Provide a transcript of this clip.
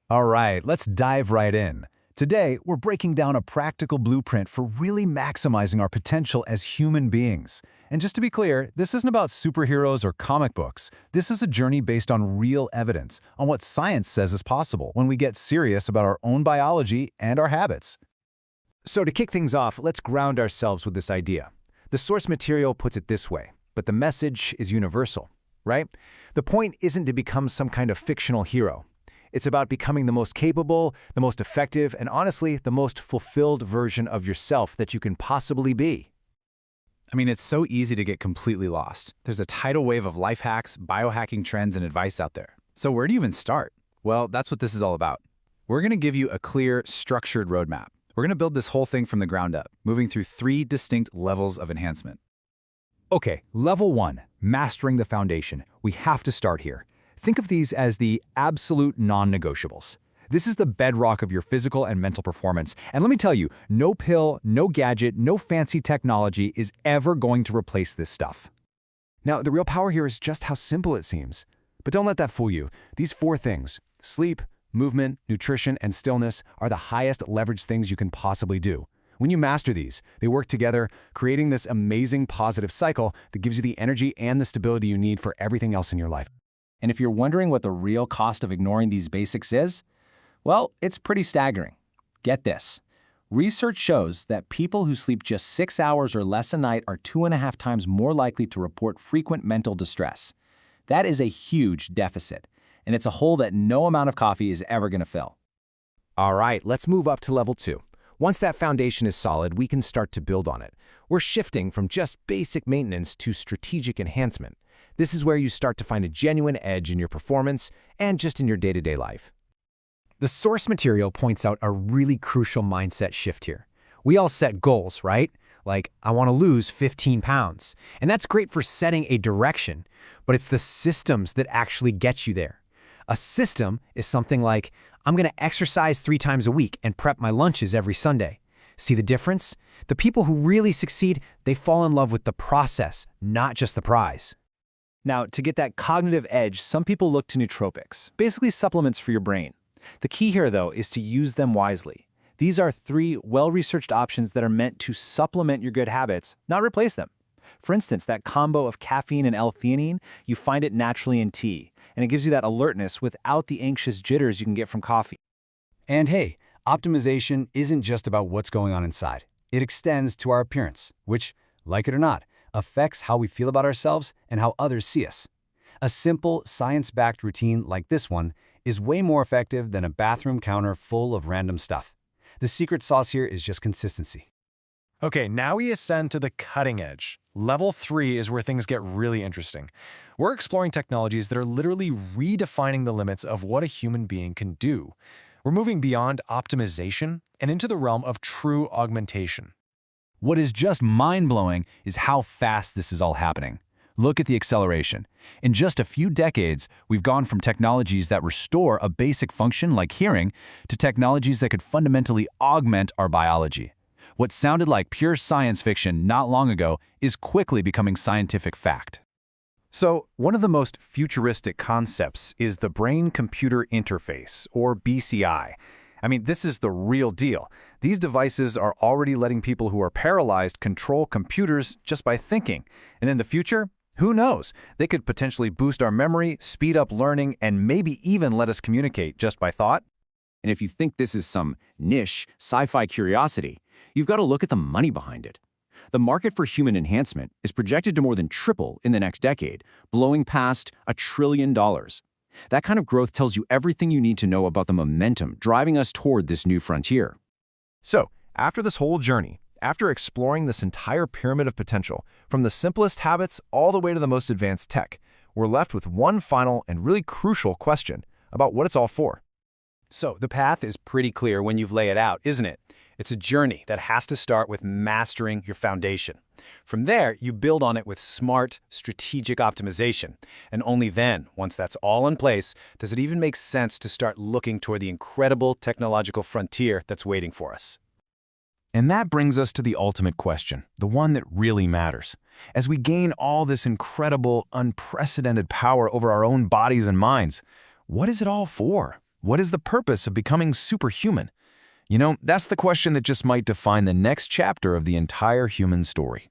All right, let's dive right in. Today, we're breaking down a practical blueprint for really maximizing our potential as human beings. And just to be clear, this isn't about superheroes or comic books. This is a journey based on real evidence, on what science says is possible when we get serious about our own biology and our habits. So to kick things off, let's ground ourselves with this idea. The source material puts it this way, but the message is universal, right? The point isn't to become some kind of fictional hero. It's about becoming the most capable, the most effective, and honestly, the most fulfilled version of yourself that you can possibly be. I mean, it's so easy to get completely lost. There's a tidal wave of life hacks, biohacking trends, and advice out there. So where do you even start? Well, that's what this is all about. We're going to give you a clear, structured roadmap. We're going to build this whole thing from the ground up, moving through 3 distinct levels of enhancement. Okay, level 1, mastering the foundation. We have to start here. Think of these as the absolute non-negotiables. This is the bedrock of your physical and mental performance. And let me tell you, no pill, no gadget, no fancy technology is ever going to replace this stuff. Now, the real power here is just how simple it seems. But don't let that fool you. These 4 things, sleep, movement, nutrition, and stillness, are the highest leverage things you can possibly do. When you master these, they work together, creating this amazing positive cycle that gives you the energy and the stability you need for everything else in your life. And if you're wondering what the real cost of ignoring these basics is, well, it's pretty staggering. Get this. Research shows that people who sleep just 6 hours or less a night are 2.5 times more likely to report frequent mental distress. That is a huge deficit, and it's a hole that no amount of coffee is ever going to fill. All right, let's move up to level 2. Once that foundation is solid, we can start to build on it. We're shifting from just basic maintenance to strategic enhancement. This is where you start to find a genuine edge in your performance and just in your day-to-day life. The source material points out a really crucial mindset shift here. We all set goals, right? Like, I want to lose 15 pounds. And that's great for setting a direction, but it's the systems that actually get you there. A system is something like, I'm going to exercise 3 times a week and prep my lunches every Sunday. See the difference? The people who really succeed, they fall in love with the process, not just the prize. Now, to get that cognitive edge, some people look to nootropics, basically supplements for your brain. The key here, though, is to use them wisely. These are 3 well-researched options that are meant to supplement your good habits, not replace them. For instance, that combo of caffeine and L-theanine, you find it naturally in tea, and it gives you that alertness without the anxious jitters you can get from coffee. And hey, optimization isn't just about what's going on inside. It extends to our appearance, which, like it or not, affects how we feel about ourselves and how others see us. A simple, science-backed routine like this one is way more effective than a bathroom counter full of random stuff. The secret sauce here is just consistency. Okay, now we ascend to the cutting edge. Level 3 is where things get really interesting. We're exploring technologies that are literally redefining the limits of what a human being can do. We're moving beyond optimization and into the realm of true augmentation. What is just mind-blowing is how fast this is all happening. Look at the acceleration. In just a few decades, we've gone from technologies that restore a basic function like hearing to technologies that could fundamentally augment our biology. What sounded like pure science fiction not long ago is quickly becoming scientific fact. So, one of the most futuristic concepts is the brain-computer interface, or BCI. I mean, this is the real deal. These devices are already letting people who are paralyzed control computers just by thinking. And in the future, who knows? They could potentially boost our memory, speed up learning, and maybe even let us communicate just by thought. And if you think this is some niche sci-fi curiosity, you've got to look at the money behind it. The market for human enhancement is projected to more than triple in the next decade, blowing past $1 trillion. That kind of growth tells you everything you need to know about the momentum driving us toward this new frontier. So, after this whole journey, after exploring this entire pyramid of potential, from the simplest habits all the way to the most advanced tech, we're left with one final and really crucial question about what it's all for. So the path is pretty clear when you've laid it out, isn't it? It's a journey that has to start with mastering your foundation. From there, you build on it with smart, strategic optimization. And only then, once that's all in place, does it even make sense to start looking toward the incredible technological frontier that's waiting for us. And that brings us to the ultimate question, the one that really matters. As we gain all this incredible, unprecedented power over our own bodies and minds, what is it all for? What is the purpose of becoming superhuman? You know, that's the question that just might define the next chapter of the entire human story.